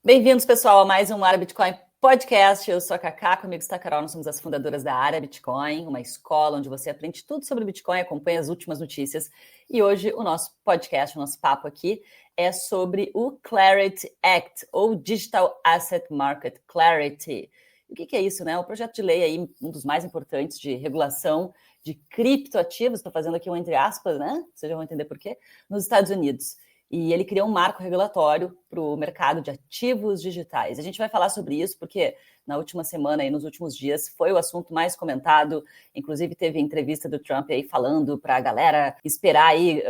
Bem-vindos, pessoal, a mais um Área Bitcoin Podcast. Eu sou a Cacá, comigo está a Carol, nós somos as fundadoras da Área Bitcoin, uma escola onde você aprende tudo sobre Bitcoin, acompanha as últimas notícias. E hoje o nosso podcast, o nosso papo aqui é sobre o Clarity Act, ou Digital Asset Market Clarity. O que é isso, né? O projeto de lei aí, um dos mais importantes de regulação de criptoativos, estou fazendo aqui um entre aspas, né? Vocês já vão entender por quê, nos Estados Unidos. E ele criou um marco regulatório para o mercado de ativos digitais. A gente vai falar sobre isso porque na última semana e nos últimos dias foi o assunto mais comentado. Inclusive teve entrevista do Trump aí falando para a galera esperar aí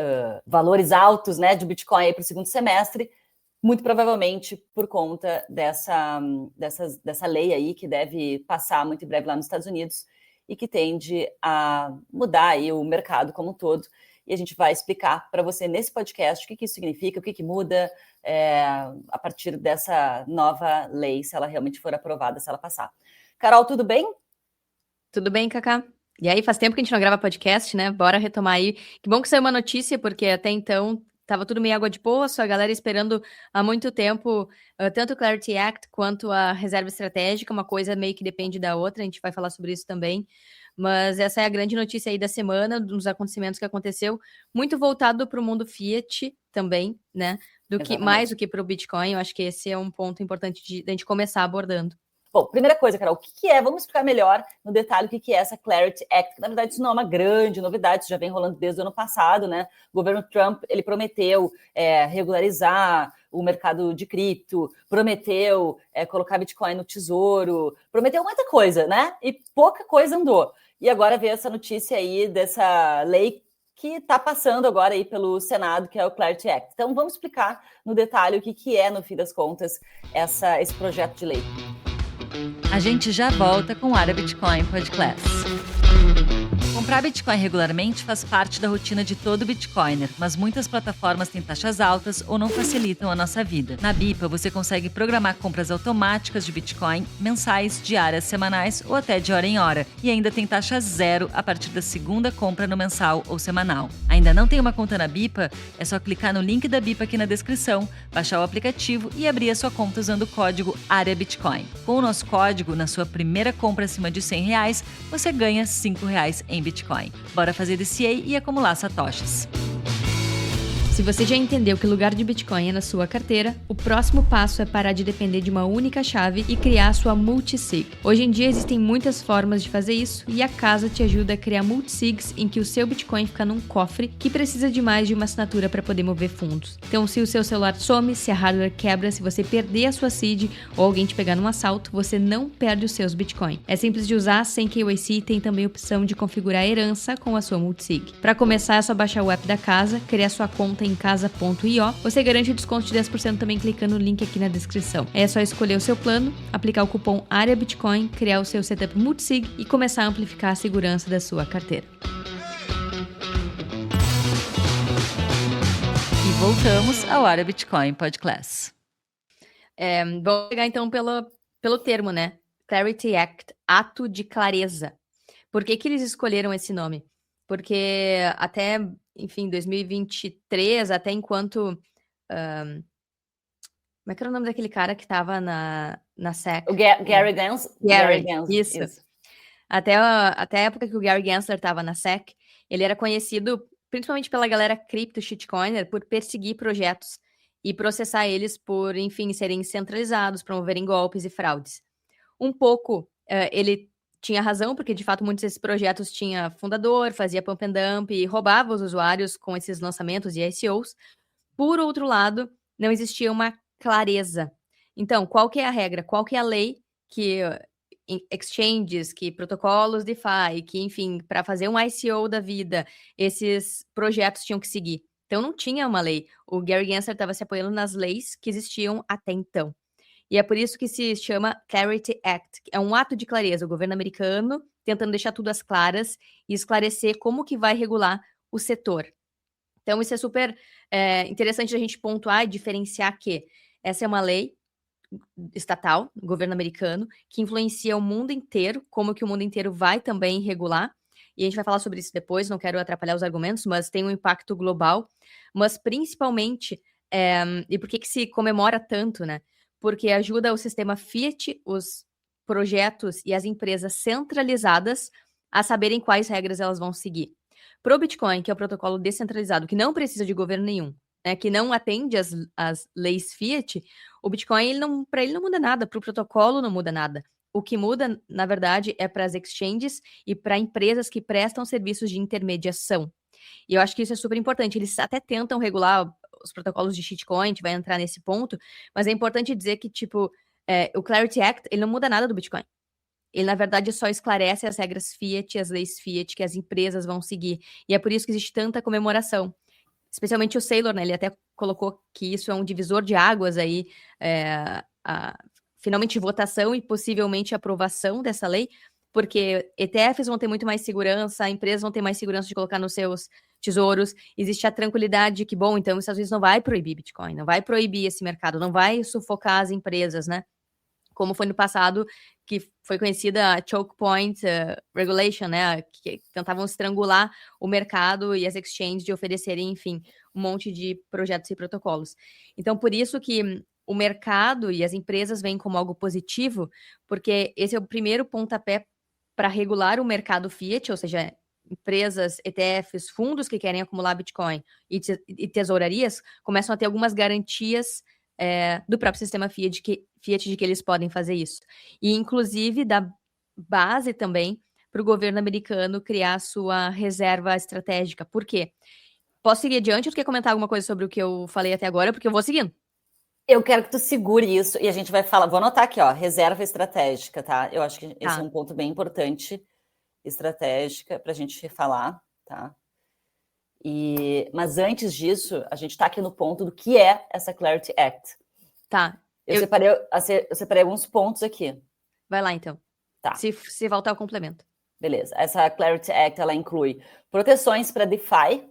valores altos, né, de Bitcoin aí para o segundo semestre, muito provavelmente por conta dessa lei aí que deve passar muito em breve lá nos Estados Unidos e que tende a mudar aí o mercado como um todo. E a gente vai explicar para você nesse podcast o que isso significa, o que muda a partir dessa nova lei, se ela realmente for aprovada, se ela passar. Carol, tudo bem? Tudo bem, Cacá? E aí, faz tempo que a gente não grava podcast, né? Bora retomar aí. Que bom que saiu uma notícia, porque até então tava tudo meio água de poço, a galera esperando há muito tempo tanto o Clarity Act quanto a reserva estratégica, uma coisa meio que depende da outra, a gente vai falar sobre isso também. Mas essa é a grande notícia aí da semana, dos acontecimentos que aconteceu, muito voltado para o mundo Fiat também, né? Mais do que para o Bitcoin. Eu acho que esse é um ponto importante de a gente começar abordando. Bom, primeira coisa, Carol, o que é? Vamos explicar melhor no detalhe o que é essa Clarity Act. Na verdade, isso não é uma grande novidade, isso já vem rolando desde o ano passado, né? O governo Trump, ele prometeu regularizar o mercado de cripto, prometeu colocar Bitcoin no tesouro, prometeu muita coisa, né? E pouca coisa andou. E agora veio essa notícia aí dessa lei que está passando agora aí pelo Senado, que é o Clarity Act. Então, vamos explicar no detalhe o que é, no fim das contas, esse projeto de lei. A gente já volta com o Área Bitcoin Podcast. Comprar Bitcoin regularmente faz parte da rotina de todo Bitcoiner, mas muitas plataformas têm taxas altas ou não facilitam a nossa vida. Na Bipa, você consegue programar compras automáticas de Bitcoin mensais, diárias, semanais ou até de hora em hora. E ainda tem taxa zero a partir da segunda compra no mensal ou semanal. Ainda não tem uma conta na Bipa? É só clicar no link da Bipa aqui na descrição, baixar o aplicativo e abrir a sua conta usando o código Área Bitcoin. Com o nosso código, na sua primeira compra acima de R$100, você ganha R$5 em Bitcoin. Bora fazer DCA e acumular satoshis. Se você já entendeu que lugar de Bitcoin é na sua carteira, o próximo passo é parar de depender de uma única chave e criar a sua multisig. Hoje em dia existem muitas formas de fazer isso e a Casa te ajuda a criar multisigs em que o seu Bitcoin fica num cofre que precisa de mais de uma assinatura para poder mover fundos. Então, se o seu celular some, se a hardware quebra, se você perder a sua seed ou alguém te pegar num assalto, você não perde os seus Bitcoin. É simples de usar, sem KYC, e tem também a opção de configurar a herança com a sua multisig. Para começar, é só baixar o app da Casa, criar sua conta em casa.io. Você garante o desconto de 10% também clicando no link aqui na descrição. É só escolher o seu plano, aplicar o cupom Área Bitcoin, criar o seu setup multisig e começar a amplificar a segurança da sua carteira. E voltamos ao Área Bitcoin Podcast. Vamos pegar então pelo termo, né? Clarity Act, Ato de Clareza. Por que eles escolheram esse nome? Porque até, enfim, 2023, até enquanto... como é que era o nome daquele cara que estava na SEC? O Gary Gensler. Gary, isso. Até a época que o Gary Gensler estava na SEC, ele era conhecido, principalmente pela galera cripto shitcoiner, por perseguir projetos e processar eles por, enfim, serem centralizados, promoverem golpes e fraudes. Um pouco, ele tinha razão, porque de fato muitos desses projetos tinha fundador, fazia pump and dump e roubava os usuários com esses lançamentos e ICOs. Por outro lado, não existia uma clareza. Então, qual que é a regra? Qual que é a lei que exchanges, que protocolos DeFi, que, enfim, para fazer um ICO da vida, esses projetos tinham que seguir? Então, não tinha uma lei. O Gary Gensler estava se apoiando nas leis que existiam até então. E é por isso que se chama Clarity Act. É um ato de clareza, o governo americano tentando deixar tudo às claras e esclarecer como que vai regular o setor. Então, isso é super interessante a gente pontuar e diferenciar que essa é uma lei estatal, governo americano, que influencia o mundo inteiro, como que o mundo inteiro vai também regular. E a gente vai falar sobre isso depois, não quero atrapalhar os argumentos, mas tem um impacto global. Mas principalmente, e por que se comemora tanto, né? porque ajuda o sistema Fiat, os projetos e as empresas centralizadas a saberem quais regras elas vão seguir. Para o Bitcoin, que é o protocolo descentralizado, que não precisa de governo nenhum, né, que não atende às leis Fiat, o Bitcoin, para ele não muda nada, para o protocolo não muda nada. O que muda, na verdade, é para as exchanges e para empresas que prestam serviços de intermediação. E eu acho que isso é super importante. Eles até tentam regular os protocolos de shitcoin, a gente vai entrar nesse ponto, mas é importante dizer que, tipo, o Clarity Act, ele não muda nada do Bitcoin. Ele, na verdade, só esclarece as regras Fiat, as leis Fiat que as empresas vão seguir. E é por isso que existe tanta comemoração. Especialmente o Saylor, né? Ele até colocou que isso é um divisor de águas aí, finalmente votação e possivelmente aprovação dessa lei, porque ETFs vão ter muito mais segurança, empresas vão ter mais segurança de colocar nos seus tesouros, existe a tranquilidade de que, bom, então os Estados Unidos não vai proibir Bitcoin, não vai proibir esse mercado, não vai sufocar as empresas, né? Como foi no passado, que foi conhecida a Choke Point Regulation, né? Que tentavam estrangular o mercado e as exchanges de oferecerem, enfim, um monte de projetos e protocolos. Então, por isso que o mercado e as empresas veem como algo positivo, porque esse é o primeiro pontapé para regular o mercado Fiat, ou seja, empresas, ETFs, fundos que querem acumular Bitcoin e tesourarias começam a ter algumas garantias do próprio sistema Fiat de que eles podem fazer isso. E, inclusive, dá base também para o governo americano criar sua reserva estratégica. Por quê? Posso seguir adiante ou tu quer comentar alguma coisa sobre o que eu falei até agora? Porque eu vou seguindo. Eu quero que tu segure isso e a gente vai falar. Vou anotar aqui, ó, reserva estratégica, tá? Eu acho que esse é um ponto bem importante, estratégica, para a gente falar, tá? Mas antes disso, a gente está aqui no ponto do que é essa Clarity Act. Tá. Eu separei alguns pontos aqui. Vai lá, então. Tá. Se voltar ao complemento. Beleza. Essa Clarity Act, ela inclui proteções para DeFi,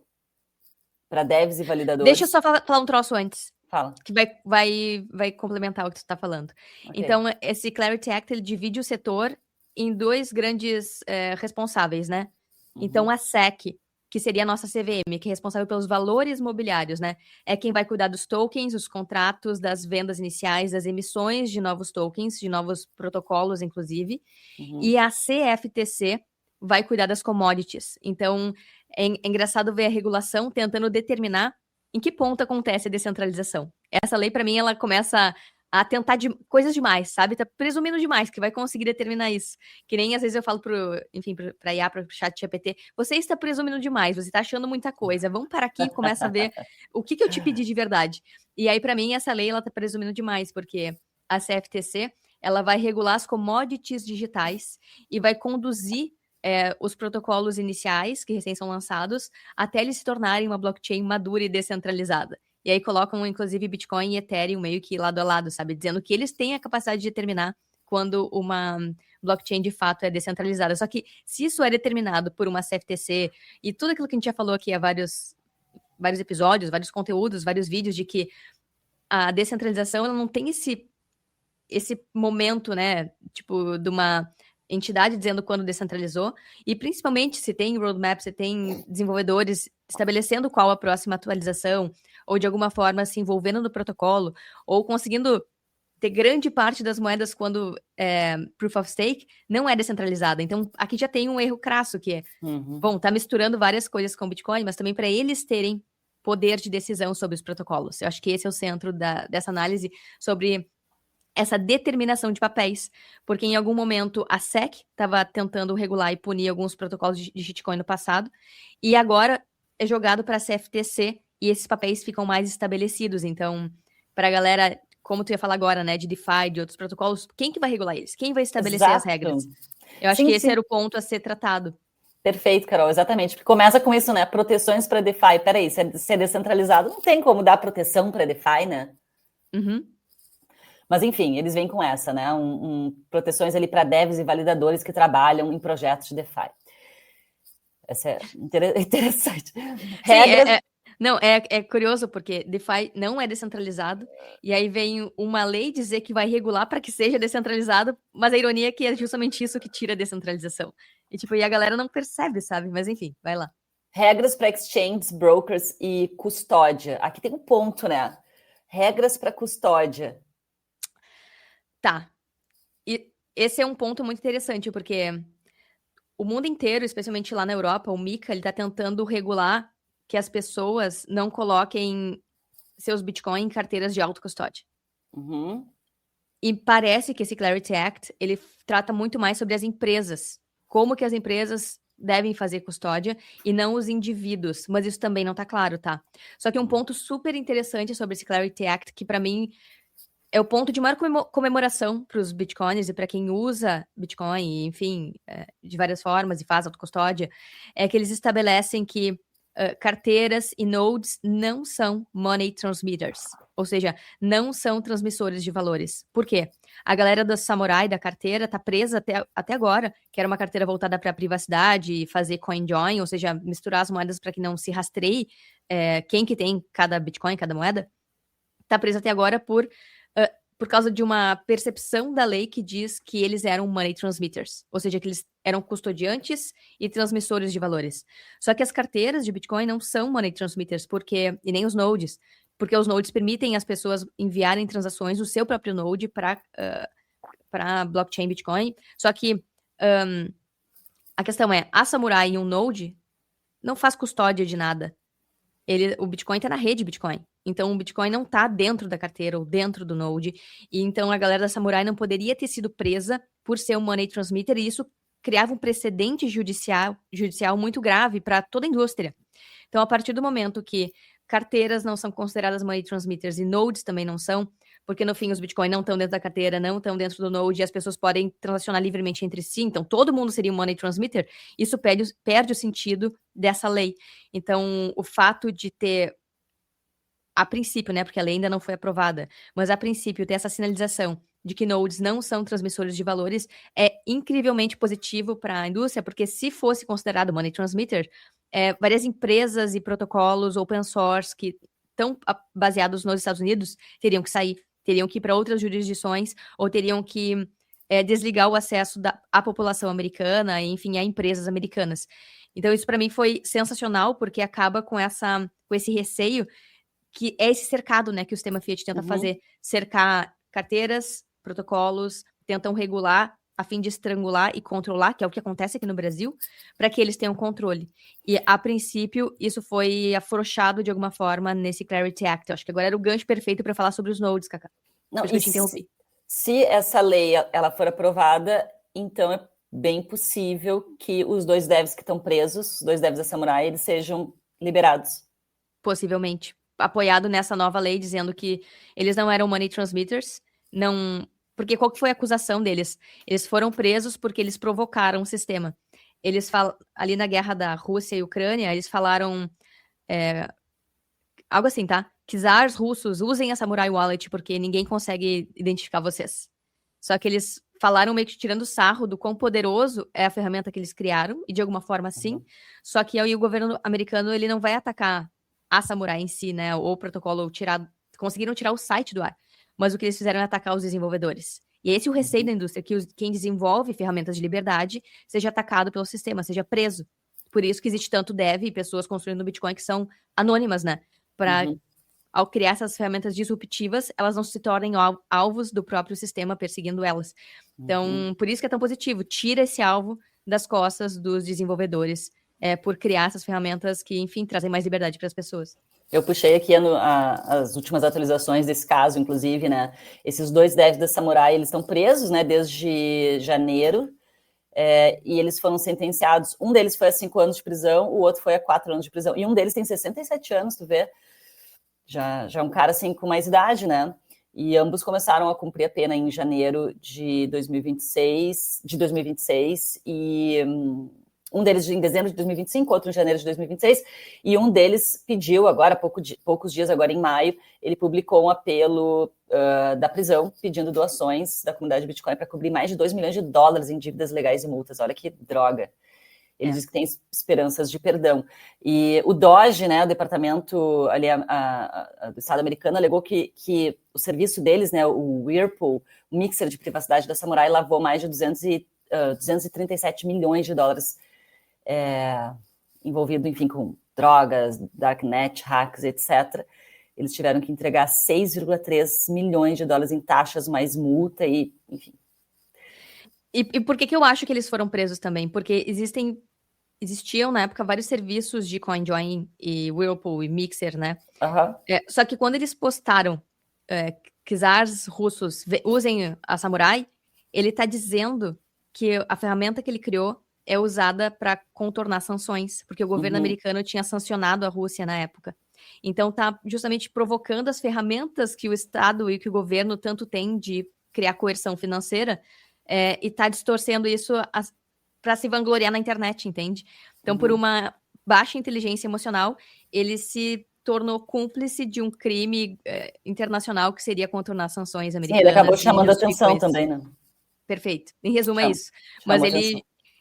para devs e validadores. Deixa eu só falar um troço antes. Fala. Que vai complementar o que tu está falando. Okay. Então, esse Clarity Act, ele divide o setor em dois grandes responsáveis, né? Uhum. Então, a SEC, que seria a nossa CVM, que é responsável pelos valores mobiliários, né? É quem vai cuidar dos tokens, os contratos, das vendas iniciais, das emissões de novos tokens, de novos protocolos, inclusive. Uhum. E a CFTC vai cuidar das commodities. Então, é engraçado ver a regulação tentando determinar em que ponto acontece a descentralização. Essa lei, para mim, ela começa a tentar coisas demais, sabe? Tá presumindo demais que vai conseguir determinar isso. Que nem às vezes eu falo pra IA, pro chat GPT, você está presumindo demais, você está achando muita coisa, vamos parar aqui e começa a ver o que eu te pedi de verdade. E aí, para mim, essa lei, ela tá presumindo demais, porque a CFTC, ela vai regular as commodities digitais e vai conduzir os protocolos iniciais, que recém são lançados, até eles se tornarem uma blockchain madura e descentralizada. E aí colocam, inclusive, Bitcoin e Ethereum meio que lado a lado, sabe? Dizendo que eles têm a capacidade de determinar quando uma blockchain de fato é descentralizada. Só que se isso é determinado por uma CFTC e tudo aquilo que a gente já falou aqui há vários episódios, vários conteúdos, vários vídeos de que a descentralização ela não tem esse momento, né? Tipo, de uma entidade dizendo quando descentralizou, e principalmente se tem roadmap, se tem desenvolvedores estabelecendo qual a próxima atualização, ou de alguma forma se envolvendo no protocolo, ou conseguindo ter grande parte das moedas quando Proof of Stake não é descentralizada. Então, aqui já tem um erro crasso, que é, bom, tá misturando várias coisas com Bitcoin, mas também para eles terem poder de decisão sobre os protocolos. Eu acho que esse é o centro dessa análise sobre essa determinação de papéis, porque em algum momento a SEC estava tentando regular e punir alguns protocolos de shitcoin no passado, e agora é jogado para a CFTC e esses papéis ficam mais estabelecidos. Então, para a galera, como tu ia falar agora, né, de DeFi, de outros protocolos, quem que vai regular eles? Quem vai estabelecer as regras? Eu acho que esse era o ponto a ser tratado. Perfeito, Carol, exatamente. Porque começa com isso, né? Proteções para DeFi. Peraí, se é descentralizado, não tem como dar proteção para DeFi, né? Uhum. Mas, enfim, eles vêm com essa, né? Proteções ali para devs e validadores que trabalham em projetos de DeFi. Essa é interessante. Regras... é curioso, porque DeFi não é descentralizado, e aí vem uma lei dizer que vai regular para que seja descentralizado, mas a ironia é que é justamente isso que tira a descentralização. E a galera não percebe, sabe? Mas enfim, vai lá. Regras para exchanges, brokers e custódia. Aqui tem um ponto, né? Regras para custódia. Tá. E esse é um ponto muito interessante, porque o mundo inteiro, especialmente lá na Europa, o MiCA, ele tá tentando regular que as pessoas não coloquem seus Bitcoin em carteiras de autocustódia. Uhum. E parece que esse Clarity Act, ele trata muito mais sobre as empresas. Como que as empresas devem fazer custódia e não os indivíduos. Mas isso também não tá claro, tá? Só que um ponto super interessante sobre esse Clarity Act, que para mim é o ponto de maior comemoração para os Bitcoins e para quem usa Bitcoin, enfim, de várias formas e faz autocustódia, é que eles estabelecem que carteiras e nodes não são money transmitters, ou seja, não são transmissores de valores. Por quê? A galera do Samurai, da carteira, tá presa até agora, que era uma carteira voltada para a privacidade, fazer coin join, ou seja, misturar as moedas para que não se rastreie quem que tem cada Bitcoin, cada moeda, tá presa até agora por causa de uma percepção da lei que diz que eles eram money transmitters, ou seja, que eles eram custodiantes e transmissores de valores. Só que as carteiras de Bitcoin não são money transmitters, e nem os nodes, porque os nodes permitem as pessoas enviarem transações do seu próprio node para blockchain Bitcoin. Só que a questão é, a Samurai e um node não faz custódia de nada. O Bitcoin está na rede Bitcoin. Então, o Bitcoin não está dentro da carteira ou dentro do node. E então, a galera da Samurai não poderia ter sido presa por ser um money transmitter. E isso criava um precedente judicial muito grave para toda a indústria. Então, a partir do momento que carteiras não são consideradas money transmitters e nodes também não são, porque no fim os Bitcoin não estão dentro da carteira, não estão dentro do node e as pessoas podem transacionar livremente entre si, então todo mundo seria um money transmitter, isso perde o sentido dessa lei. Então, o fato de ter, a princípio, né, porque a lei ainda não foi aprovada, mas a princípio ter essa sinalização de que nodes não são transmissores de valores é incrivelmente positivo para a indústria, porque se fosse considerado money transmitter, várias empresas e protocolos open source que estão baseados nos Estados Unidos teriam que sair, teriam que ir para outras jurisdições ou teriam que desligar o acesso à população americana, enfim, a empresas americanas. Então isso para mim foi sensacional, porque acaba com esse receio que é esse cercado, né, que o sistema Fiat tenta fazer, cercar carteiras, protocolos, tentam regular a fim de estrangular e controlar, que é o que acontece aqui no Brasil, para que eles tenham controle. E, a princípio, isso foi afrouxado de alguma forma nesse Clarity Act. Eu acho que agora era o gancho perfeito para falar sobre os nodes, Cacá. Não, eu te interrompi. Se essa lei ela for aprovada, então é bem possível que os dois devs que estão presos, os dois devs da Samurai, eles sejam liberados. Possivelmente. Apoiado nessa nova lei, dizendo que eles não eram money transmitters, não... Porque qual que foi a acusação deles? Eles foram presos porque eles provocaram o sistema. Eles ali na guerra da Rússia e Ucrânia, eles falaram algo assim, tá? Que czars russos usem a Samurai Wallet porque ninguém consegue identificar vocês. Só que eles falaram meio que tirando sarro do quão poderoso é a ferramenta que eles criaram, e de alguma forma sim. Só que aí o governo americano, ele não vai atacar a Samurai em si, né? Ou o protocolo conseguiram tirar o site do ar. Mas o que eles fizeram é atacar os desenvolvedores. E esse é o receio da indústria, que quem desenvolve ferramentas de liberdade seja atacado pelo sistema, seja preso. Por isso que existe tanto dev e pessoas construindo Bitcoin que são anônimas, né? Ao criar essas ferramentas disruptivas, elas não se tornem alvos do próprio sistema perseguindo elas. Então, por isso que é tão positivo. Tira esse alvo das costas dos desenvolvedores por criar essas ferramentas que, enfim, trazem mais liberdade para as pessoas. Eu puxei aqui as últimas atualizações desse caso, inclusive, né? Esses dois devs da Samurai, eles estão presos, né, desde janeiro, e eles foram sentenciados. Um deles foi a 5 anos de prisão, o outro foi a 4 anos de prisão. E um deles tem 67 anos, tu vê? Já é um cara, assim, com mais idade, né? E ambos começaram a cumprir a pena em janeiro de 2026, e... um deles em dezembro de 2025, outro em janeiro de 2026, e um deles pediu agora, poucos dias agora em maio, ele publicou um apelo da prisão, pedindo doações da comunidade Bitcoin para cobrir mais de $2 milhões em dívidas legais e multas. Olha que droga. Ele diz que tem esperanças de perdão. E o DOGE, né, o departamento ali, do Estado americano, alegou que o serviço deles, né, o Whirlpool, o mixer de privacidade da Samurai, lavou mais de 237 milhões de dólares envolvido, enfim, com drogas, darknet, hacks, etc. eles tiveram que entregar 6,3 milhões de dólares em taxas mais multa e, enfim. E por que eu acho que eles foram presos também? Porque existiam, na época, vários serviços de CoinJoin e Whirlpool e Mixer, né? Só que quando eles postaram que czars russos usem a Samurai, ele está dizendo que a ferramenta que ele criou é usada para contornar sanções, porque o governo americano tinha sancionado a Rússia na época. Então, está justamente provocando as ferramentas que o Estado e que o governo tanto tem de criar coerção financeira e está distorcendo isso para se vangloriar na internet, entende? Então, por uma baixa inteligência emocional, ele se tornou cúmplice de um crime internacional que seria contornar sanções americanas. Sim, ele acabou chamando a atenção também, né? Perfeito. Em resumo, é isso. Mas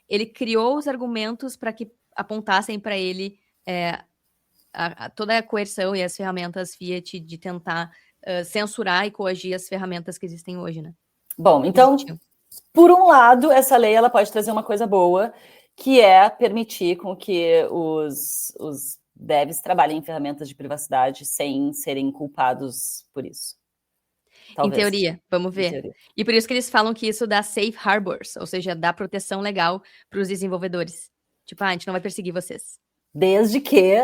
ele criou os argumentos para que apontassem para ele toda a coerção e as ferramentas Fiat de tentar censurar e coagir as ferramentas que existem hoje, né? Bom, então, por um lado, essa lei ela pode trazer uma coisa boa, que é permitir com que os devs trabalhem em ferramentas de privacidade sem serem culpados por isso. Talvez. Em teoria, vamos ver. Teoria. E por isso que eles falam que isso dá safe harbors, ou seja, dá proteção legal para os desenvolvedores. Tipo, a gente não vai perseguir vocês. Desde que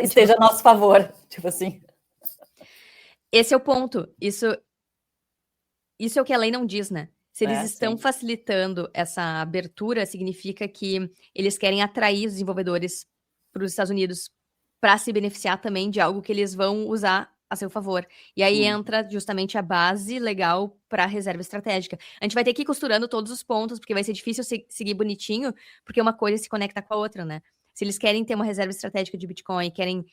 esteja a nosso favor, tipo assim. Esse é o ponto. Isso é o que a lei não diz, né? Se eles estão facilitando essa abertura, significa que eles querem atrair os desenvolvedores para os Estados Unidos para se beneficiar também de algo que eles vão usar a seu favor. E aí entra justamente a base legal para a reserva estratégica. A gente vai ter que ir costurando todos os pontos, porque vai ser difícil seguir bonitinho, porque uma coisa se conecta com a outra, né? Se eles querem ter uma reserva estratégica de Bitcoin, querem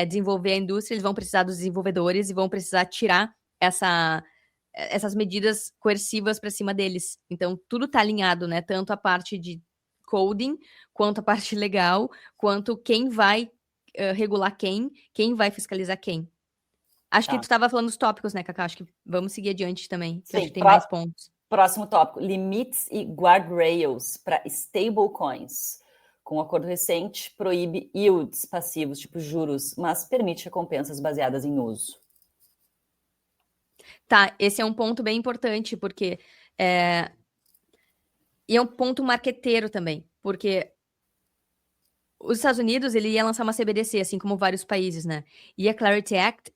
desenvolver a indústria, eles vão precisar dos desenvolvedores e vão precisar tirar essas medidas coercivas para cima deles. Então, tudo está alinhado, né? Tanto a parte de coding, quanto a parte legal, quanto quem vai regular quem vai fiscalizar quem. Acho que tu estava falando dos tópicos, né, Cacá? Acho que vamos seguir adiante também, que acho que tem mais pontos. Próximo tópico, limites e guardrails para stablecoins. Com um acordo recente, proíbe yields passivos, tipo juros, mas permite recompensas baseadas em uso. Tá, esse é um ponto bem importante, porque e é um ponto marqueteiro também, porque os Estados Unidos, ele ia lançar uma CBDC, assim como vários países, né? E a Clarity Act,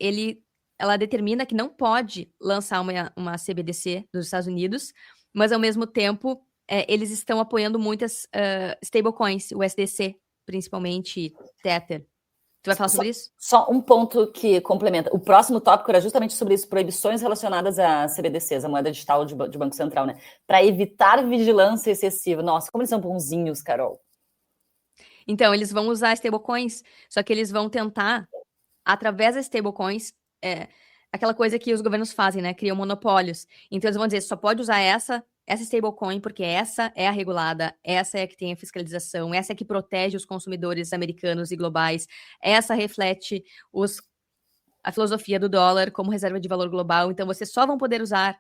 ela determina que não pode lançar uma CBDC dos Estados Unidos, mas ao mesmo tempo eles estão apoiando muitas stablecoins, o USDC, principalmente Tether. Tu vai falar sobre isso? Só um ponto que complementa. O próximo tópico era justamente sobre isso, proibições relacionadas a CBDCs, a moeda digital de Banco Central, né? Para evitar vigilância excessiva. Nossa, como eles são bonzinhos, Carol. Então, eles vão usar stablecoins, só que eles vão tentar, através das stablecoins, aquela coisa que os governos fazem, né? Criam monopólios. Então, eles vão dizer, só pode usar essa stablecoin, porque essa é a regulada, essa é a que tem a fiscalização, essa é a que protege os consumidores americanos e globais, essa reflete a filosofia do dólar como reserva de valor global, então vocês só vão poder usar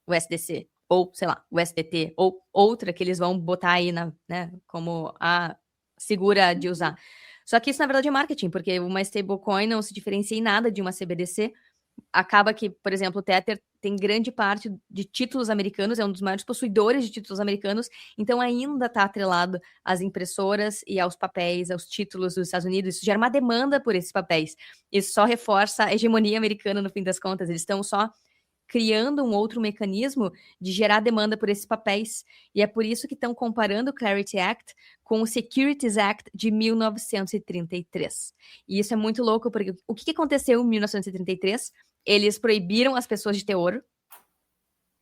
o USDC, ou, sei lá, o USDT, ou outra que eles vão botar aí né, como a segura de usar. Só que isso, na verdade, é marketing, porque uma stablecoin não se diferencia em nada de uma CBDC. Acaba que, por exemplo, o Tether tem grande parte de títulos americanos, é um dos maiores possuidores de títulos americanos, então ainda está atrelado às impressoras e aos papéis, aos títulos dos Estados Unidos. Isso gera uma demanda por esses papéis. Isso só reforça a hegemonia americana, no fim das contas. Eles estão só criando um outro mecanismo de gerar demanda por esses papéis. E é por isso que estão comparando o Clarity Act com o Securities Act de 1933. E isso é muito louco, porque o que aconteceu em 1933? Eles proibiram as pessoas de ter ouro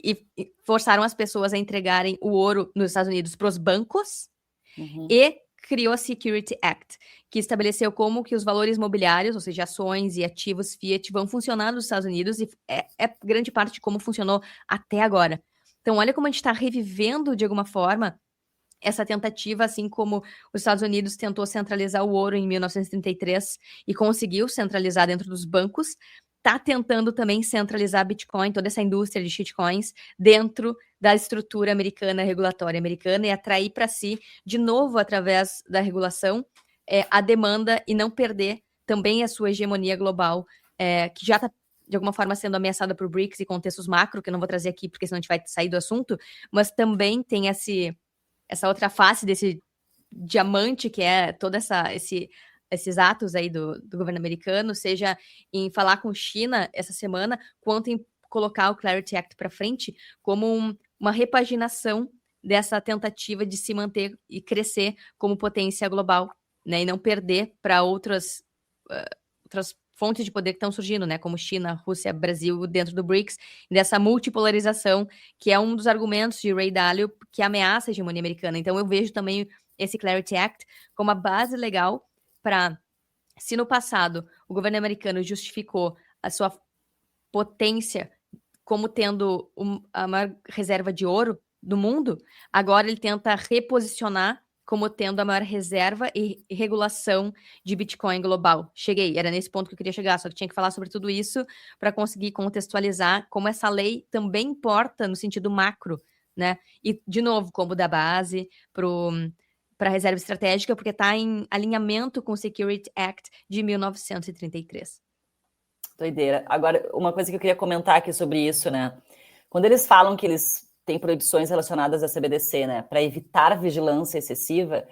e forçaram as pessoas a entregarem o ouro nos Estados Unidos para os bancos e criou a Security Act, que estabeleceu como que os valores mobiliários, ou seja, ações e ativos Fiat, vão funcionar nos Estados Unidos e é grande parte de como funcionou até agora. Então, olha como a gente está revivendo, de alguma forma, essa tentativa, assim como os Estados Unidos tentou centralizar o ouro em 1933 e conseguiu centralizar dentro dos bancos, está tentando também centralizar Bitcoin, toda essa indústria de shitcoins, dentro da estrutura americana, regulatória americana, e atrair para si, de novo, através da regulação, a demanda e não perder também a sua hegemonia global que já está, de alguma forma, sendo ameaçada por BRICS e contextos macro, que eu não vou trazer aqui, porque senão a gente vai sair do assunto, mas também tem essa outra face desse diamante, que é todo esses atos aí do governo americano, seja em falar com China essa semana, quanto em colocar o Clarity Act para frente como uma repaginação dessa tentativa de se manter e crescer como potência global, né, e não perder para outras fontes de poder que estão surgindo, né, como China, Rússia, Brasil, dentro do BRICS, dessa multipolarização, que é um dos argumentos de Ray Dalio que ameaça a hegemonia americana. Então eu vejo também esse Clarity Act como uma base legal para, se no passado o governo americano justificou a sua potência como tendo a maior reserva de ouro do mundo, agora ele tenta reposicionar como tendo a maior reserva e regulação de Bitcoin global. Cheguei, era nesse ponto que eu queria chegar, só que tinha que falar sobre tudo isso para conseguir contextualizar como essa lei também importa no sentido macro, né? E, de novo, como da base para a reserva estratégica, porque está em alinhamento com o Security Act de 1933. Doideira. Agora, uma coisa que eu queria comentar aqui sobre isso, né? Quando eles falam que eles têm proibições relacionadas à CBDC, né? Para evitar vigilância excessiva,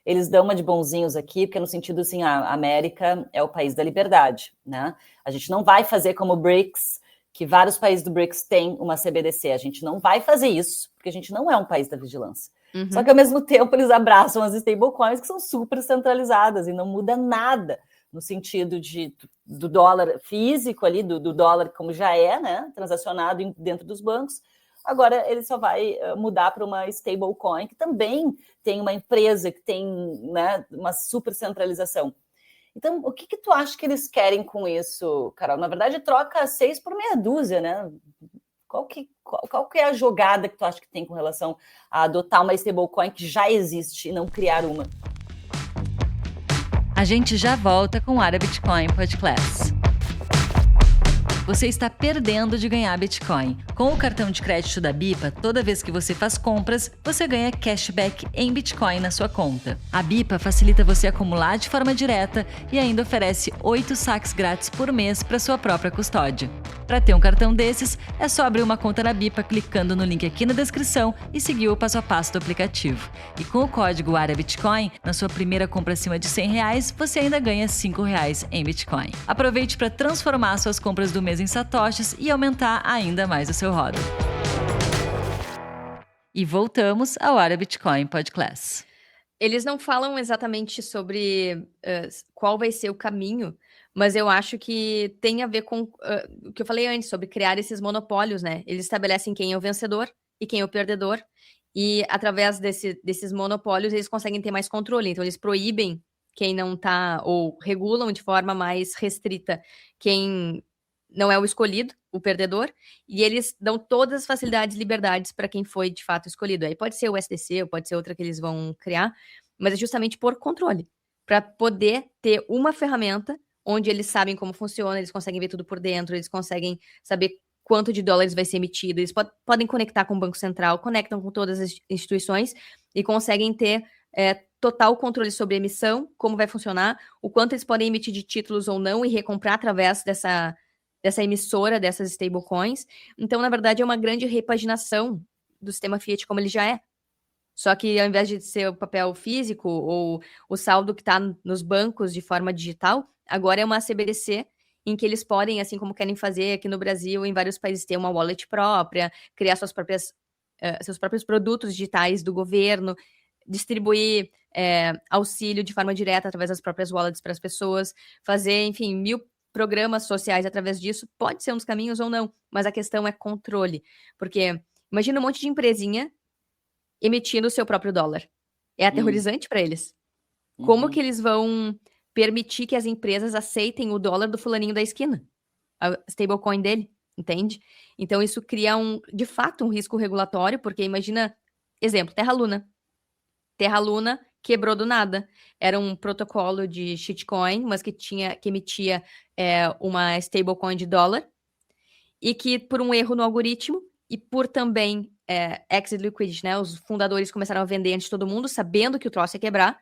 eles dão uma de bonzinhos aqui, porque no sentido assim, a América é o país da liberdade, né? A gente não vai fazer como o BRICS, que vários países do BRICS têm uma CBDC. A gente não vai fazer isso, porque a gente não é um país da vigilância. Uhum. Só que, ao mesmo tempo, eles abraçam as stablecoins, que são super centralizadas e não muda nada no sentido do dólar físico ali, do dólar como já é, né, transacionado dentro dos bancos. Agora ele só vai mudar para uma stablecoin, que também tem uma empresa que tem, né, uma super centralização. Então, o que tu acha que eles querem com isso, Carol? Na verdade, troca 6 por meia dúzia, né? Qual que é a jogada que tu acha que tem com relação a adotar uma stablecoin que já existe e não criar uma? A gente já volta com o Área Bitcoin Podcast. Você está perdendo de ganhar Bitcoin. Com o cartão de crédito da BIPA, toda vez que você faz compras, você ganha cashback em Bitcoin na sua conta. A BIPA facilita você acumular de forma direta e ainda oferece 8 saques grátis por mês para sua própria custódia. Para ter um cartão desses, é só abrir uma conta na BIPA clicando no link aqui na descrição e seguir o passo a passo do aplicativo. E com o código AREABITCOIN, na sua primeira compra acima de R$100, você ainda ganha R$5 em Bitcoin. Aproveite para transformar suas compras do mês em satoshis e aumentar ainda mais o seu RODO. E voltamos ao Área Bitcoin Podcast. Eles não falam exatamente sobre qual vai ser o caminho, mas eu acho que tem a ver com o que eu falei antes, sobre criar esses monopólios, né? Eles estabelecem quem é o vencedor e quem é o perdedor, e através desses monopólios eles conseguem ter mais controle. Então eles proíbem quem não tá, ou regulam de forma mais restrita quem não é o escolhido, o perdedor, e eles dão todas as facilidades e liberdades para quem foi de fato escolhido. Aí pode ser o SDC, ou pode ser outra que eles vão criar, mas é justamente por controle, para poder ter uma ferramenta onde eles sabem como funciona, eles conseguem ver tudo por dentro, eles conseguem saber quanto de dólares vai ser emitido, eles podem conectar com o Banco Central, conectam com todas as instituições e conseguem ter total controle sobre a emissão, como vai funcionar, o quanto eles podem emitir de títulos ou não e recomprar através dessa emissora, dessas stablecoins. Então, na verdade, é uma grande repaginação do sistema fiat como ele já é. Só que, ao invés de ser o papel físico ou o saldo que está nos bancos de forma digital, agora é uma CBDC em que eles podem, assim como querem fazer aqui no Brasil, em vários países, ter uma wallet própria, criar seus próprios produtos digitais do governo, distribuir auxílio de forma direta através das próprias wallets para as pessoas, fazer, enfim, 1000 programas sociais através disso. Pode ser um dos caminhos ou não, mas a questão é controle. Porque imagina um monte de empresinha emitindo o seu próprio dólar. É aterrorizante para eles. Como que eles vão permitir que as empresas aceitem o dólar do fulaninho da esquina? A stablecoin dele, entende? Então isso cria de fato um risco regulatório, porque imagina, exemplo, Terra Luna. Terra Luna quebrou do nada. Era um protocolo de shitcoin, mas que emitia uma stablecoin de dólar, e que por um erro no algoritmo e por também exit liquidity, né? Os fundadores começaram a vender antes de todo mundo, sabendo que o troço ia quebrar.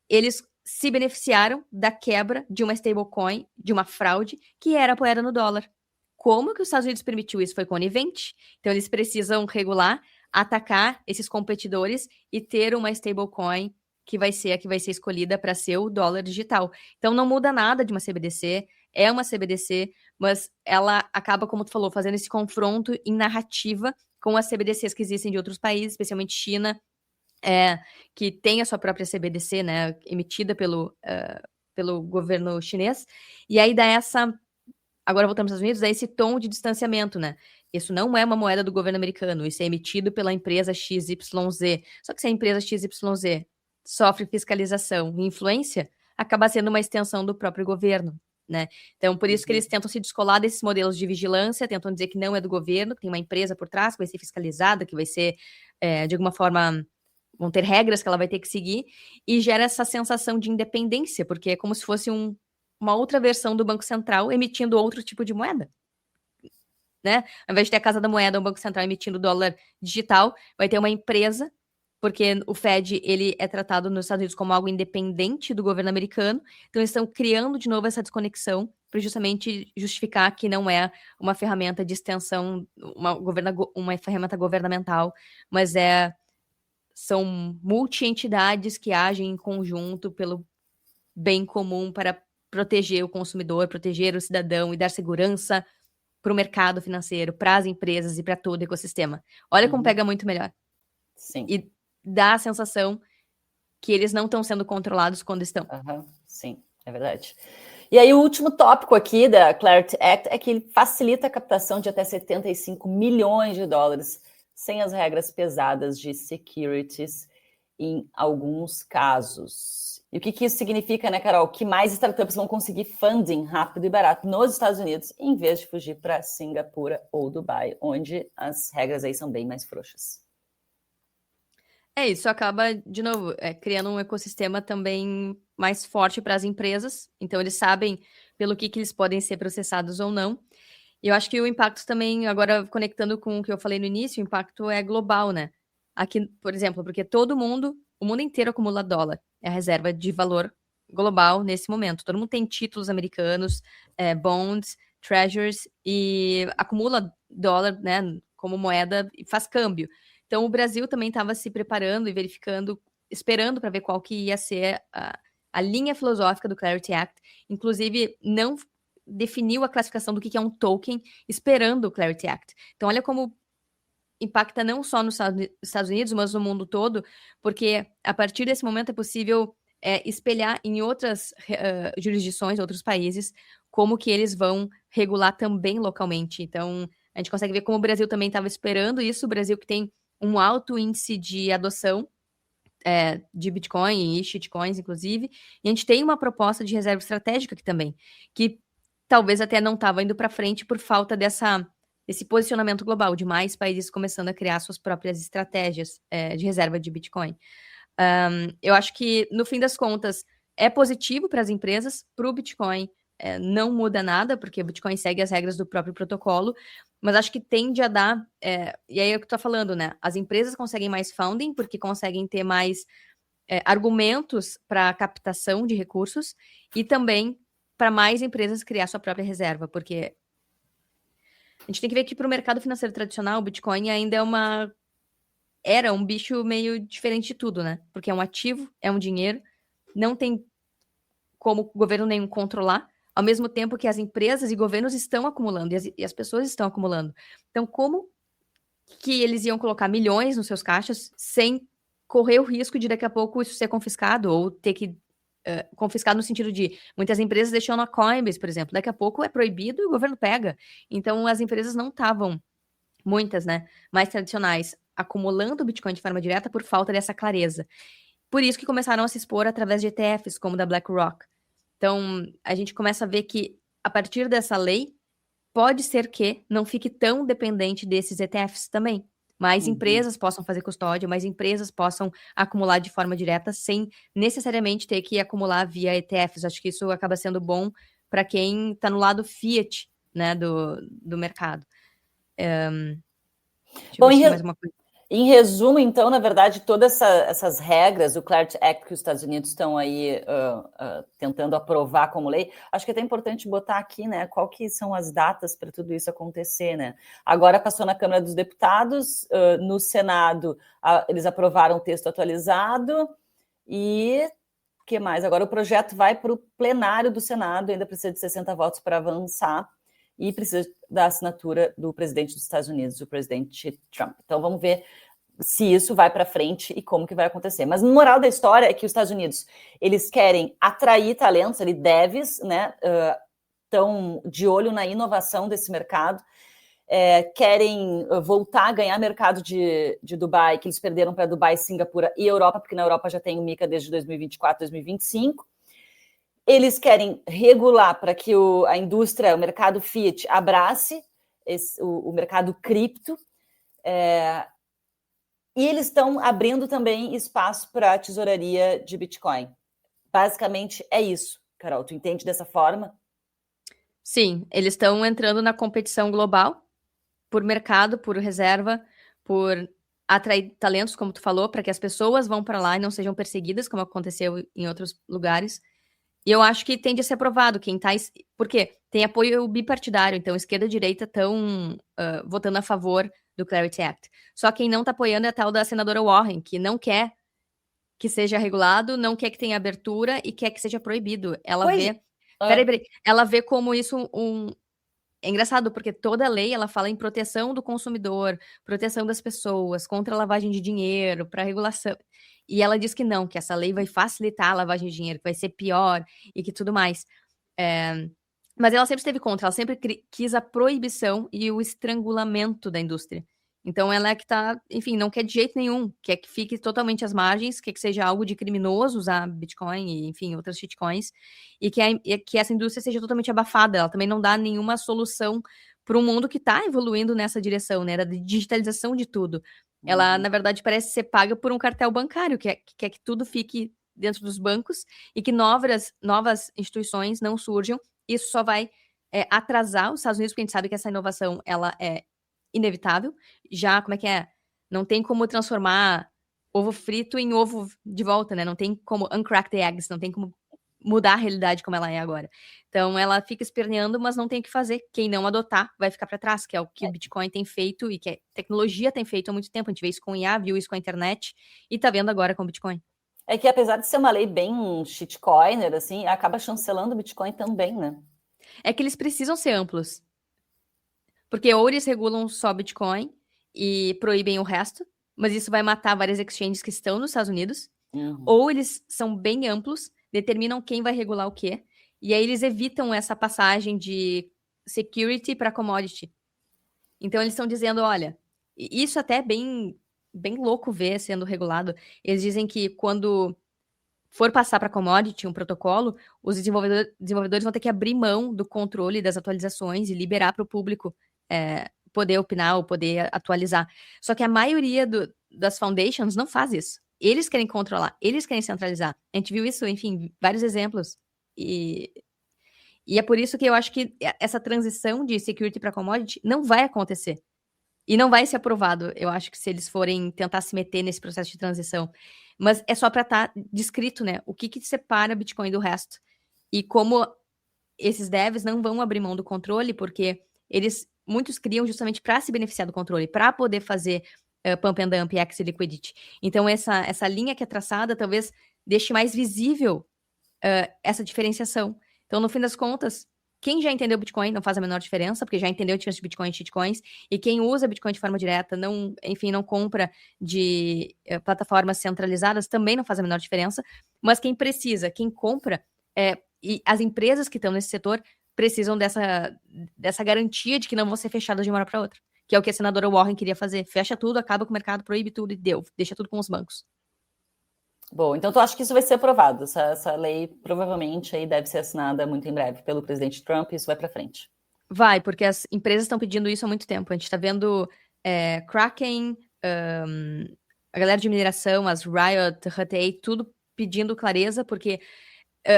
Eles se beneficiaram da quebra de uma stablecoin, de uma fraude, que era apoiada no dólar. Como que os Estados Unidos permitiu isso? Foi conivente. Então, eles precisam regular, atacar esses competidores e ter uma stablecoin que vai ser a que vai ser escolhida para ser o dólar digital. Então, não muda nada de uma CBDC, é uma CBDC, mas ela acaba, como tu falou, fazendo esse confronto em narrativa com as CBDCs que existem de outros países, especialmente China, que tem a sua própria CBDC, né, emitida pelo governo chinês, e aí dá agora voltamos aos Estados Unidos, dá esse tom de distanciamento, né? Isso não é uma moeda do governo americano, isso é emitido pela empresa XYZ. Só que se a empresa XYZ sofre fiscalização e influência, acaba sendo uma extensão do próprio governo, né? Então, por isso que eles tentam se descolar desses modelos de vigilância, tentam dizer que não é do governo, que tem uma empresa por trás, que vai ser fiscalizada, que vai ser, de alguma forma, vão ter regras que ela vai ter que seguir, e gera essa sensação de independência, porque é como se fosse uma outra versão do Banco Central emitindo outro tipo de moeda, né? Ao invés de ter a Casa da Moeda, o Banco Central emitindo dólar digital, vai ter uma empresa, porque o Fed, ele é tratado nos Estados Unidos como algo independente do governo americano, então eles estão criando de novo essa desconexão para justamente justificar que não é uma ferramenta de extensão, uma ferramenta governamental, mas são multi-entidades que agem em conjunto pelo bem comum para proteger o consumidor, proteger o cidadão e dar segurança para o mercado financeiro, para as empresas e para todo o ecossistema. Olha como pega muito melhor. Sim. E dá a sensação que eles não estão sendo controlados quando estão. Sim, é verdade. E aí o último tópico aqui da Clarity Act é que ele facilita a captação de até 75 milhões de dólares sem as regras pesadas de securities em alguns casos. E o que isso significa, né, Carol? Que mais startups vão conseguir funding rápido e barato nos Estados Unidos, em vez de fugir para Singapura ou Dubai, onde as regras aí são bem mais frouxas. Isso acaba, de novo, criando um ecossistema também mais forte para as empresas. Então, eles sabem pelo que eles podem ser processados ou não. E eu acho que o impacto também, agora conectando com o que eu falei no início, o impacto é global, né? Aqui, por exemplo, porque o mundo inteiro acumula dólar. É a reserva de valor global nesse momento. Todo mundo tem títulos americanos, bonds, treasuries, e acumula dólar, né, como moeda e faz câmbio. Então, o Brasil também estava se preparando e verificando, esperando para ver qual que ia ser a linha filosófica do Clarity Act. Inclusive, não definiu a classificação do que é um token, esperando o Clarity Act. Então, olha como impacta não só nos Estados Unidos, mas no mundo todo, porque a partir desse momento é possível espelhar em outras jurisdições, outros países, como que eles vão regular também localmente. Então, a gente consegue ver como o Brasil também estava esperando isso, o Brasil que tem um alto índice de adoção de Bitcoin e shitcoins, inclusive, e a gente tem uma proposta de reserva estratégica aqui também, que talvez até não estava indo para frente por falta desse posicionamento global, de mais países começando a criar suas próprias estratégias de reserva de Bitcoin. Eu acho que, no fim das contas, é positivo para as empresas, para o Bitcoin não muda nada, porque o Bitcoin segue as regras do próprio protocolo, mas acho que tende a dar, e aí é o que eu tô falando, né? As empresas conseguem mais funding, porque conseguem ter mais argumentos para captação de recursos, e também para mais empresas criar sua própria reserva, porque a gente tem que ver que para o mercado financeiro tradicional, o Bitcoin ainda era um bicho meio diferente de tudo, né? Porque é um ativo, é um dinheiro, não tem como governo nenhum controlar, ao mesmo tempo que as empresas e governos estão acumulando, e as pessoas estão acumulando. Então, como que eles iam colocar milhões nos seus caixas sem correr o risco de daqui a pouco isso ser confiscado, ou ter que confiscado no sentido de muitas empresas deixando a Coinbase, por exemplo, daqui a pouco é proibido e o governo pega. Então, as empresas não estavam, muitas, né, mais tradicionais, acumulando o Bitcoin de forma direta por falta dessa clareza. Por isso que começaram a se expor através de ETFs, como da BlackRock. Então, a gente começa a ver que, a partir dessa lei, pode ser que não fique tão dependente desses ETFs também. Mais empresas possam fazer custódia, mais empresas possam acumular de forma direta, sem necessariamente ter que acumular via ETFs. Acho que isso acaba sendo bom para quem está no lado fiat, né, do mercado. Bom, mais uma coisa. Em resumo, então, na verdade, todas essas regras, o Clarity Act que os Estados Unidos estão aí tentando aprovar como lei, acho que é até importante botar aqui, né, qual que são as datas para tudo isso acontecer, né? Agora passou na Câmara dos Deputados, no Senado eles aprovaram o texto atualizado e o que mais? Agora o projeto vai para o plenário do Senado, ainda precisa de 60 votos para avançar e precisa da assinatura do presidente dos Estados Unidos, o presidente Trump. Então vamos ver se isso vai para frente e como que vai acontecer. Mas a moral da história é que os Estados Unidos, eles querem atrair talentos, ali devs, né, estão de olho na inovação desse mercado, querem voltar a ganhar mercado de Dubai, que eles perderam para Dubai, Singapura e Europa, porque na Europa já tem o MiCA desde 2024, 2025. Eles querem regular para que a indústria, o mercado fiat, abrace o mercado cripto, e eles estão abrindo também espaço para a tesouraria de Bitcoin. Basicamente é isso. Carol, tu entende dessa forma? Sim, eles estão entrando na competição global por mercado, por reserva, por atrair talentos, como tu falou, para que as pessoas vão para lá e não sejam perseguidas, como aconteceu em outros lugares. E eu acho que tende a ser aprovado. Porque tem apoio bipartidário, então esquerda e direita estão votando a favor do Clarity Act. Só quem não está apoiando é a tal da senadora Warren, que não quer que seja regulado, não quer que tenha abertura e quer que seja proibido. Ela vê... Peraí. Ela vê como isso É engraçado, porque toda lei, ela fala em proteção do consumidor, proteção das pessoas, contra a lavagem de dinheiro, para regulação. E ela diz que não, que essa lei vai facilitar a lavagem de dinheiro, que vai ser pior e que tudo mais. Mas ela sempre esteve contra, ela sempre quis a proibição e o estrangulamento da indústria. Então ela é que tá, enfim, não quer de jeito nenhum, quer que fique totalmente às margens, quer que seja algo de criminoso usar Bitcoin e, enfim, outras shitcoins, e que essa indústria seja totalmente abafada. Ela também não dá nenhuma solução para um mundo que está evoluindo nessa direção, né, da digitalização de tudo. Ela, na verdade, parece ser paga por um cartel bancário, que quer que tudo fique dentro dos bancos e que novas instituições não surjam. Isso só vai atrasar os Estados Unidos, porque a gente sabe que essa inovação, ela é inevitável. Já, não tem como transformar ovo frito em ovo de volta, né? Não tem como uncrack the eggs, não tem como mudar a realidade como ela é agora. Então, ela fica esperneando, mas não tem o que fazer. Quem não adotar vai ficar para trás, que é o que o Bitcoin tem feito e que a tecnologia tem feito há muito tempo. A gente vê isso com o IA, viu isso com a internet e tá vendo agora com o Bitcoin. É que apesar de ser uma lei bem shitcoiner, assim, acaba chancelando o Bitcoin também, né? É que eles precisam ser amplos. Porque ou eles regulam só Bitcoin e proíbem o resto, mas isso vai matar várias exchanges que estão nos Estados Unidos, ou eles são bem amplos, determinam quem vai regular o quê, e aí eles evitam essa passagem de security para commodity. Então eles estão dizendo, olha, isso até é bem louco ver sendo regulado. Eles dizem que quando for passar para commodity um protocolo, os desenvolvedores vão ter que abrir mão do controle das atualizações e liberar para o público poder opinar ou poder atualizar. Só que a maioria das foundations não faz isso. Eles querem controlar, eles querem centralizar. A gente viu isso, enfim, vários exemplos. E é por isso que eu acho que essa transição de security para commodity não vai acontecer. E não vai ser aprovado, eu acho que se eles forem tentar se meter nesse processo de transição. Mas é só para estar descrito, né? O que separa Bitcoin do resto. E como esses devs não vão abrir mão do controle, porque muitos criam justamente para se beneficiar do controle, para poder fazer pump and dump, X e liquidity. Então, essa linha que é traçada talvez deixe mais visível essa diferenciação. Então, no fim das contas, quem já entendeu Bitcoin não faz a menor diferença, porque já entendeu a diferença de Bitcoin e shitcoins, e quem usa Bitcoin de forma direta, não compra de plataformas centralizadas, também não faz a menor diferença, mas quem precisa, quem compra, e as empresas que estão nesse setor precisam dessa garantia de que não vão ser fechadas de uma hora para outra, que é o que a senadora Warren queria fazer. Fecha tudo, acaba com o mercado, proíbe tudo e deixa tudo com os bancos. Bom, então tu acha que isso vai ser aprovado? Essa lei provavelmente aí deve ser assinada muito em breve pelo presidente Trump e isso vai para frente. Vai, porque as empresas estão pedindo isso há muito tempo. A gente está vendo Kraken, a galera de mineração, as Riot, Hut 8, tudo pedindo clareza, porque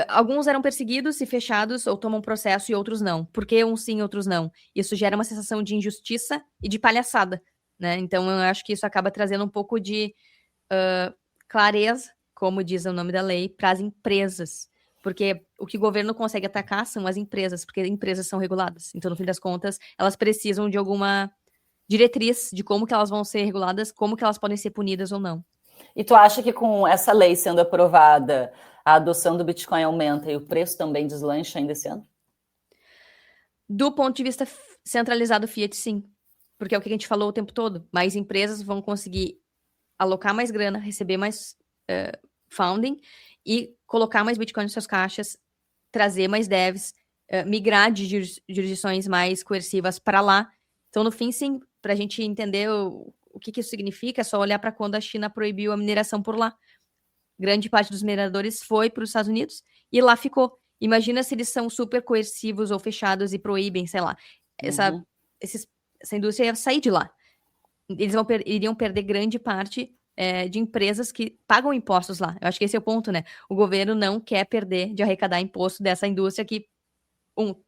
alguns eram perseguidos e fechados ou tomam processo e outros não. Por que uns sim e outros não? Isso gera uma sensação de injustiça e de palhaçada. né? Então, eu acho que isso acaba trazendo um pouco de clareza, como diz o nome da lei, para as empresas. Porque o que o governo consegue atacar são as empresas, porque empresas são reguladas. Então, no fim das contas, elas precisam de alguma diretriz de como que elas vão ser reguladas, como que elas podem ser punidas ou não. E tu acha que com essa lei sendo aprovada, a adoção do Bitcoin aumenta e o preço também deslancha ainda esse ano? Do ponto de vista centralizado Fiat, sim. Porque é o que a gente falou o tempo todo. Mais empresas vão conseguir alocar mais grana, receber mais funding e colocar mais Bitcoin nas suas caixas, trazer mais devs, migrar de jurisdições mais coercivas para lá. Então, no fim, sim, para a gente entender o que isso significa, é só olhar para quando a China proibiu a mineração por lá. Grande parte dos mineradores foi para os Estados Unidos e lá ficou. Imagina se eles são super coercivos ou fechados e proíbem, sei lá, essa indústria ia sair de lá. Eles iriam perder grande parte de empresas que pagam impostos lá. Eu acho que esse é o ponto, né? O governo não quer perder de arrecadar imposto dessa indústria que,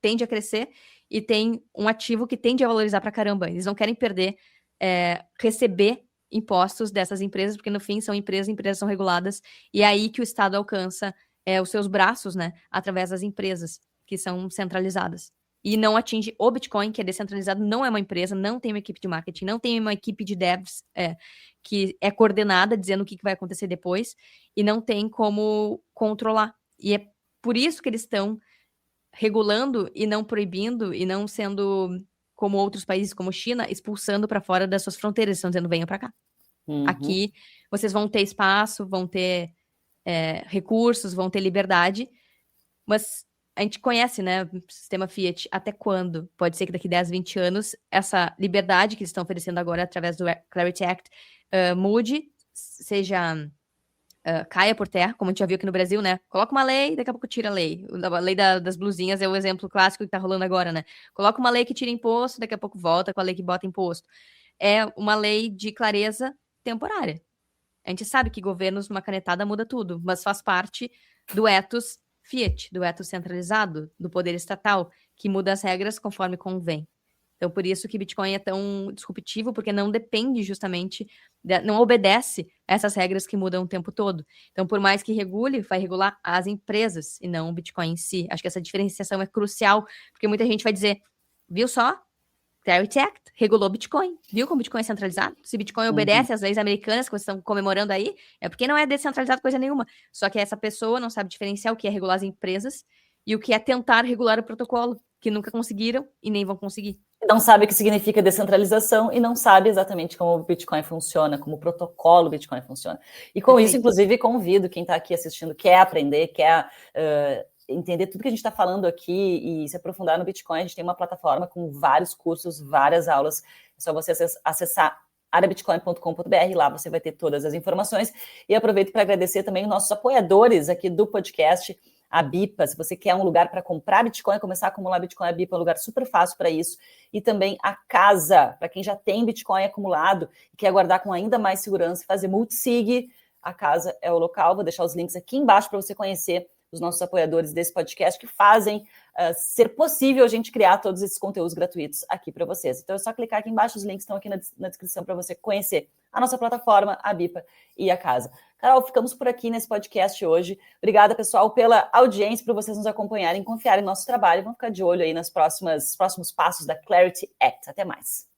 tende a crescer e tem um ativo que tende a valorizar pra caramba. Eles não querem perder, receber impostos dessas empresas, porque no fim são empresas são reguladas, e é aí que o Estado alcança os seus braços, né? Através das empresas que são centralizadas. E não atinge o Bitcoin, que é descentralizado, não é uma empresa, não tem uma equipe de marketing, não tem uma equipe de devs que é coordenada, dizendo o que vai acontecer depois, e não tem como controlar. E é por isso que eles estão regulando e não proibindo, e não sendo, como outros países, como China, expulsando para fora das suas fronteiras, estão dizendo, venham para cá. Aqui vocês vão ter espaço, vão ter recursos, vão ter liberdade, mas a gente conhece, né, o sistema Fiat, até quando? Pode ser que daqui 10, 20 anos, essa liberdade que eles estão oferecendo agora através do Clarity Act mude, caia por terra, como a gente já viu aqui no Brasil, né? Coloca uma lei, daqui a pouco tira a lei. A lei das blusinhas é o exemplo clássico que tá rolando agora, né? Coloca uma lei que tira imposto, daqui a pouco volta com a lei que bota imposto. É uma lei de clareza temporária. A gente sabe que governos, uma canetada muda tudo, mas faz parte do ethos Fiat, do ethos centralizado, do poder estatal, que muda as regras conforme convém. Então, por isso que Bitcoin é tão disruptivo, porque não depende justamente, não obedece a essas regras que mudam o tempo todo. Então, por mais que regule, vai regular as empresas e não o Bitcoin em si. Acho que essa diferenciação é crucial, porque muita gente vai dizer, viu só? Clarity Act regulou Bitcoin. Viu como Bitcoin é centralizado? Se Bitcoin obedece às leis americanas que vocês estão comemorando aí, é porque não é descentralizado coisa nenhuma. Só que essa pessoa não sabe diferenciar o que é regular as empresas e o que é tentar regular o protocolo, que nunca conseguiram e nem vão conseguir. Não sabe o que significa descentralização e não sabe exatamente como o Bitcoin funciona, como o protocolo Bitcoin funciona. E com isso, inclusive, convido quem está aqui assistindo, quer aprender, quer entender tudo que a gente está falando aqui e se aprofundar no Bitcoin. A gente tem uma plataforma com vários cursos, várias aulas. É só você acessar arabitcoin.com.br, lá você vai ter todas as informações. E aproveito para agradecer também os nossos apoiadores aqui do podcast, a Bipa. Se você quer um lugar para comprar Bitcoin, começar a acumular Bitcoin, a Bipa é um lugar super fácil para isso. E também a Casa, para quem já tem Bitcoin acumulado e quer guardar com ainda mais segurança e fazer multisig, a Casa é o local. Vou deixar os links aqui embaixo para você conhecer os nossos apoiadores desse podcast que fazem ser possível a gente criar todos esses conteúdos gratuitos aqui para vocês. Então é só clicar aqui embaixo, os links estão aqui na descrição para você conhecer a nossa plataforma, a Bipa e a Casa. Carol, ficamos por aqui nesse podcast hoje. Obrigada, pessoal, pela audiência, por vocês nos acompanharem, confiarem no nosso trabalho. Vamos ficar de olho aí nos próximos passos da Clarity Act. Até mais.